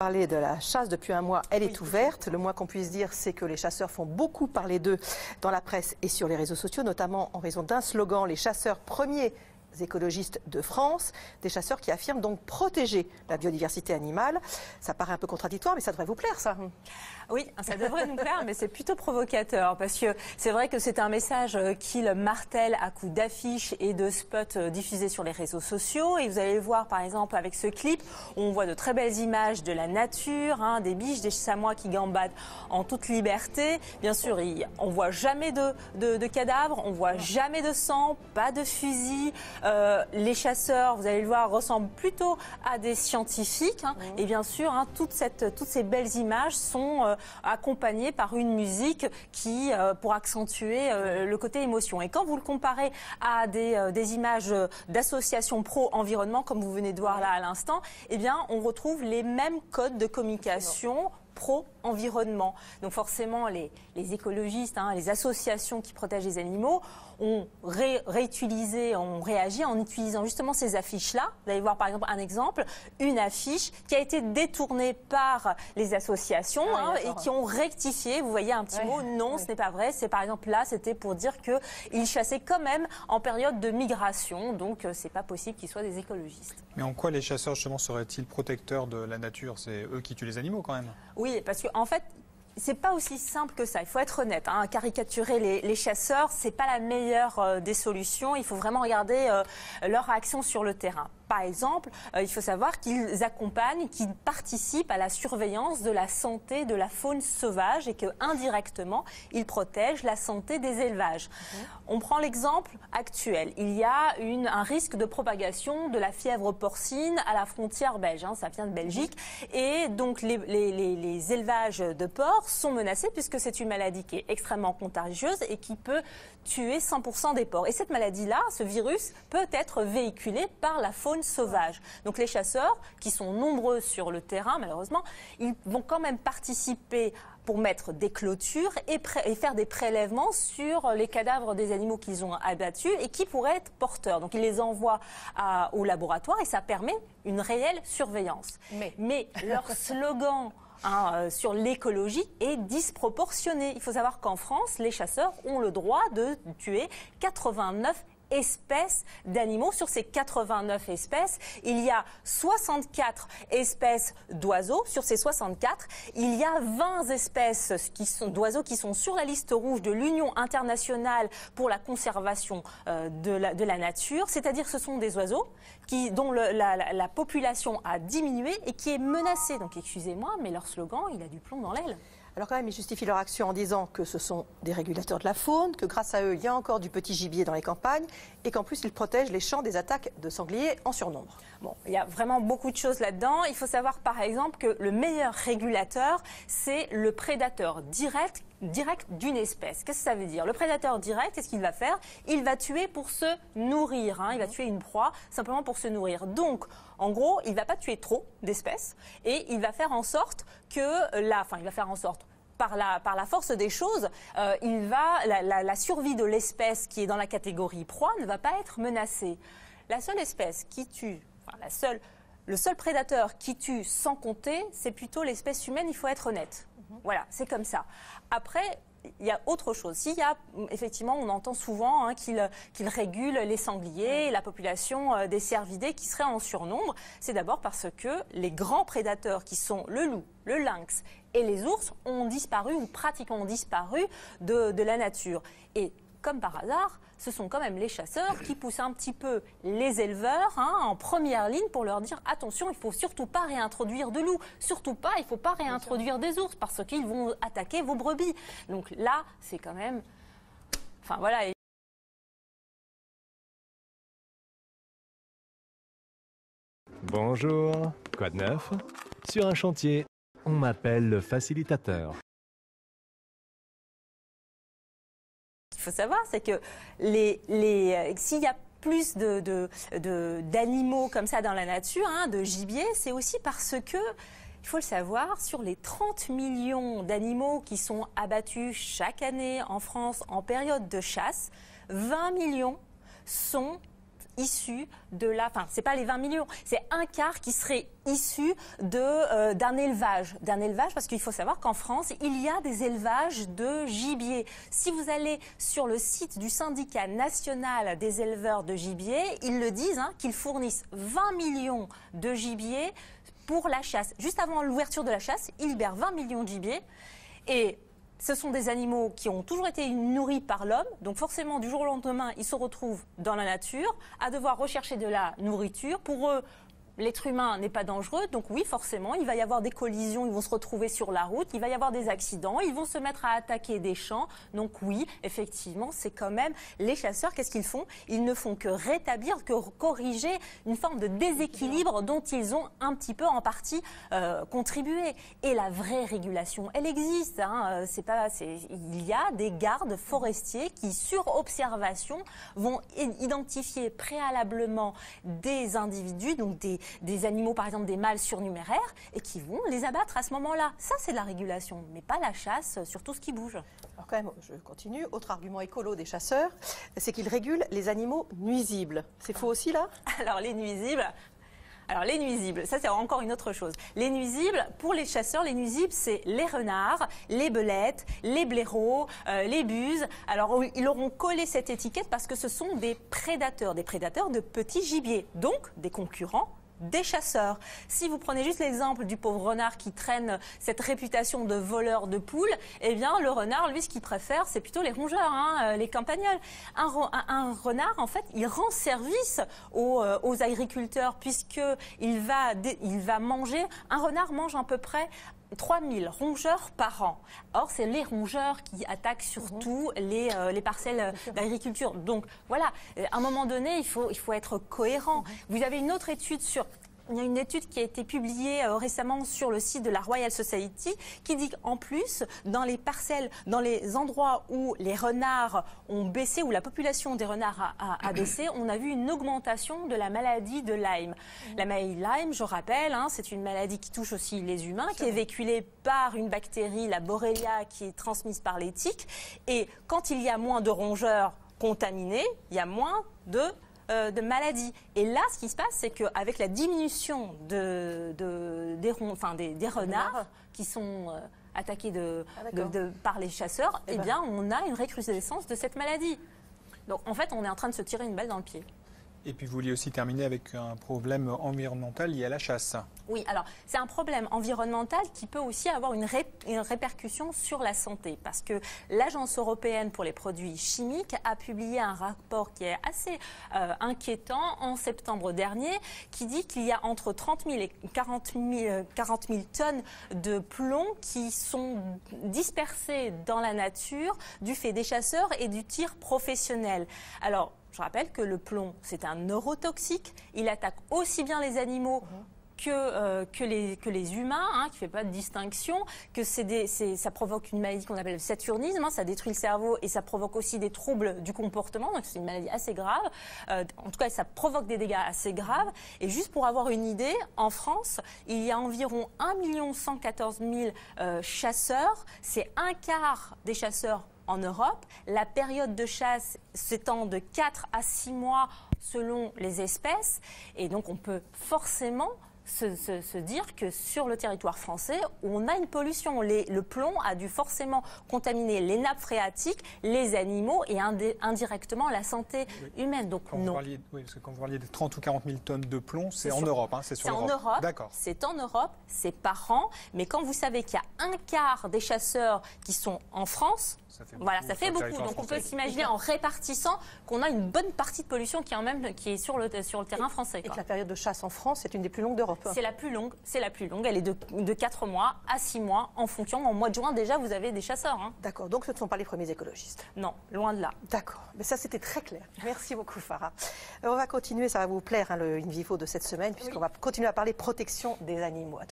Parler de la chasse depuis un mois, elle est ouverte. Le moins qu'on puisse dire, c'est que les chasseurs font beaucoup parler d'eux dans la presse et sur les réseaux sociaux, notamment en raison d'un slogan, les chasseurs premiers écologistes de France, des chasseurs qui affirment donc protéger la biodiversité animale. Ça paraît un peu contradictoire, mais ça devrait vous plaire, ça. Oui, ça devrait nous plaire, mais c'est plutôt provocateur, parce que c'est vrai que c'est un message qu'il martèle à coups d'affiches et de spots diffusés sur les réseaux sociaux. Et vous allez le voir, par exemple, avec ce clip, où on voit de très belles images de la nature, des biches, des samois qui gambadent en toute liberté. Bien sûr, on voit jamais de cadavres, on voit jamais de sang, pas de fusil. Les chasseurs, vous allez le voir, ressemblent plutôt à des scientifiques. Et bien sûr, toutes ces belles images sont accompagnées par une musique qui, pour accentuer le côté émotion. Et quand vous le comparez à des images d'associations pro-environnement, comme vous venez de voir là à l'instant, eh bien, on retrouve les mêmes codes de communication pro-environnement. Donc forcément, les écologistes, les associations qui protègent les animaux ont réutilisé, ont réagi en utilisant justement ces affiches-là. Vous allez voir par exemple un exemple, une affiche qui a été détournée par les associations et qui ont rectifié. Vous voyez un petit mot, non, ce n'est pas vrai. C'est par exemple là, c'était pour dire qu'ils chassaient quand même en période de migration. Donc c'est pas possible qu'ils soient des écologistes. Mais en quoi les chasseurs justement seraient-ils protecteurs de la nature? C'est eux qui tuent les animaux quand même. Oui, parce qu'en fait, c'est pas aussi simple que ça. Il faut être honnête. Caricaturer les chasseurs, c'est pas la meilleure des solutions. Il faut vraiment regarder leur réaction sur le terrain. Par exemple, il faut savoir qu'ils accompagnent, qu'ils participent à la surveillance de la santé de la faune sauvage et qu'indirectement, ils protègent la santé des élevages. On prend l'exemple actuel. Il y a un risque de propagation de la fièvre porcine à la frontière belge. Ça vient de Belgique. Et donc, les élevages de porcs sont menacés puisque c'est une maladie qui est extrêmement contagieuse et qui peut tuer 100% des porcs. Et cette maladie-là, ce virus, peut être véhiculé par la faune sauvage. Donc les chasseurs, qui sont nombreux sur le terrain, malheureusement, ils vont quand même participer pour mettre des clôtures et faire des prélèvements sur les cadavres des animaux qu'ils ont abattus et qui pourraient être porteurs. Donc ils les envoient au laboratoire et ça permet une réelle surveillance. Mais leur slogan sur l'écologie est disproportionné. Il faut savoir qu'en France, les chasseurs ont le droit de tuer 89 espèces d'animaux. Sur ces 89 espèces, il y a 64 espèces d'oiseaux. Sur ces 64, il y a 20 espèces d'oiseaux qui sont sur la liste rouge de l'Union internationale pour la conservation de la nature. C'est-à-dire ce sont des oiseaux dont la population a diminué et qui est menacée. Donc excusez-moi, mais leur slogan, il a du plomb dans l'aile. Alors quand même, ils justifient leur action en disant que ce sont des régulateurs de la faune, que grâce à eux, il y a encore du petit gibier dans les campagnes et qu'en plus, ils protègent les champs des attaques de sangliers en surnombre. Bon, il y a vraiment beaucoup de choses là-dedans. Il faut savoir par exemple que le meilleur régulateur, c'est le prédateur direct d'une espèce. Qu'est-ce que ça veut dire? Le prédateur direct, qu'est-ce qu'il va faire? Il va tuer pour se nourrir. Il va tuer une proie simplement pour se nourrir. Donc, en gros, il ne va pas tuer trop d'espèces et il va faire en sorte par la force des choses, la survie de l'espèce qui est dans la catégorie proie ne va pas être menacée. La seule espèce qui tue, le seul prédateur qui tue sans compter, c'est plutôt l'espèce humaine, il faut être honnête. Voilà, c'est comme ça. Après, il y a autre chose. Effectivement, on entend souvent qu'ils régulent les sangliers et la population des cervidés qui seraient en surnombre. C'est d'abord parce que les grands prédateurs qui sont le loup, le lynx et les ours ont disparu ou pratiquement disparu de la nature. Et comme par hasard, ce sont quand même les chasseurs qui poussent un petit peu les éleveurs en première ligne pour leur dire attention, il ne faut surtout pas réintroduire de loups, surtout pas, il ne faut pas réintroduire des ours parce qu'ils vont attaquer vos brebis. Donc là, c'est quand même... Enfin voilà. Bonjour, quoi de neuf? Sur un chantier, on m'appelle le facilitateur. Il faut savoir, c'est que s'il y a plus d'animaux comme ça dans la nature, de gibier, c'est aussi parce que, il faut le savoir, sur les 30 millions d'animaux qui sont abattus chaque année en France en période de chasse, 20 millions sont issus de la... Enfin, c'est pas les 20 millions, c'est un quart qui serait issu d'un élevage. Parce qu'il faut savoir qu'en France, il y a des élevages de gibier. Si vous allez sur le site du syndicat national des éleveurs de gibier, ils le disent, qu'ils fournissent 20 millions de gibier pour la chasse. Juste avant l'ouverture de la chasse, ils libèrent 20 millions de gibier. Et ce sont des animaux qui ont toujours été nourris par l'homme. Donc forcément, du jour au lendemain, ils se retrouvent dans la nature à devoir rechercher de la nourriture. Pour eux, l'être humain n'est pas dangereux, donc oui, forcément, il va y avoir des collisions, ils vont se retrouver sur la route, il va y avoir des accidents, ils vont se mettre à attaquer des champs. Donc oui, effectivement, c'est quand même les chasseurs, qu'est-ce qu'ils font? Ils ne font que rétablir, que corriger une forme de déséquilibre dont ils ont un petit peu en partie contribué. Et la vraie régulation, elle existe. Il y a des gardes forestiers qui, sur observation, vont identifier préalablement des individus, donc des animaux, par exemple des mâles surnuméraires, et qui vont les abattre à ce moment-là. Ça, c'est de la régulation, mais pas la chasse sur tout ce qui bouge. Alors quand même, je continue. Autre argument écolo des chasseurs, c'est qu'ils régulent les animaux nuisibles. C'est faux aussi, là? Alors, les nuisibles, ça c'est encore une autre chose. Les nuisibles, pour les chasseurs, les nuisibles, c'est les renards, les belettes, les blaireaux, les buses. Alors, ils auront collé cette étiquette parce que ce sont des prédateurs de petits gibiers, donc des concurrents des chasseurs. Si vous prenez juste l'exemple du pauvre renard qui traîne cette réputation de voleur de poules, eh bien le renard, lui, ce qu'il préfère, c'est plutôt les rongeurs, les campagnols. Un renard, en fait, il rend service aux agriculteurs puisqu'il va manger, un renard mange à peu près 3000 rongeurs par an. Or, c'est les rongeurs qui attaquent surtout les parcelles d'agriculture. Donc, voilà, à un moment donné, il faut être cohérent. Vous avez une autre étude il y a une étude qui a été publiée récemment sur le site de la Royal Society qui dit qu'en plus, dans les parcelles, dans les endroits où les renards ont baissé, où la population des renards a baissé, on a vu une augmentation de la maladie de Lyme. La maladie de Lyme, je rappelle, c'est une maladie qui touche aussi les humains, qui est véhiculée par une bactérie, la Borrelia, qui est transmise par les tiques. Et quand il y a moins de rongeurs contaminés, il y a moins de maladies. Et là, ce qui se passe, c'est qu'avec la diminution des renards qui sont attaqués par les chasseurs, eh bien, on a une recrudescence de cette maladie. Donc, en fait, on est en train de se tirer une balle dans le pied. Et puis vous vouliez aussi terminer avec un problème environnemental lié à la chasse. Oui, alors c'est un problème environnemental qui peut aussi avoir une répercussion sur la santé parce que l'Agence européenne pour les produits chimiques a publié un rapport qui est assez inquiétant en septembre dernier qui dit qu'il y a entre 30 000 et 40 000 tonnes de plomb qui sont dispersées dans la nature du fait des chasseurs et du tir professionnel. Alors, je rappelle que le plomb, c'est un neurotoxique. Il attaque aussi bien les animaux que les humains, qui ne fait pas de distinction, que ça provoque une maladie qu'on appelle le saturnisme, ça détruit le cerveau et ça provoque aussi des troubles du comportement, donc c'est une maladie assez grave. En tout cas, ça provoque des dégâts assez graves. Et juste pour avoir une idée, en France, il y a environ 1 114 000 chasseurs. C'est un quart des chasseurs en Europe. La période de chasse s'étend de 4 à 6 mois selon les espèces. Et donc, on peut forcément se dire que sur le territoire français, on a une pollution. Le plomb a dû forcément contaminer les nappes phréatiques, les animaux et indirectement la santé humaine. Donc non. Parce que quand vous parliez des 30 ou 40 000 tonnes de plomb, c'est en Europe, c'est sur l'Europe. C'est en Europe, d'accord. C'est en Europe, c'est par an. Mais quand vous savez qu'il y a un quart des chasseurs qui sont en France, ça fait beaucoup. Donc on peut s'imaginer en répartissant qu'on a une bonne partie de pollution qui est sur le terrain français. Et que la période de chasse en France, c'est une des plus longues d'Europe. C'est la plus longue. Elle est de 4 mois à 6 mois en fonction. En mois de juin, déjà, vous avez des chasseurs. D'accord, donc ce ne sont pas les premiers écologistes. Non, loin de là. D'accord, mais ça c'était très clair. Merci beaucoup Farah. On va continuer, ça va vous plaire, le In Vivo de cette semaine, puisqu'on va continuer à parler protection des animaux.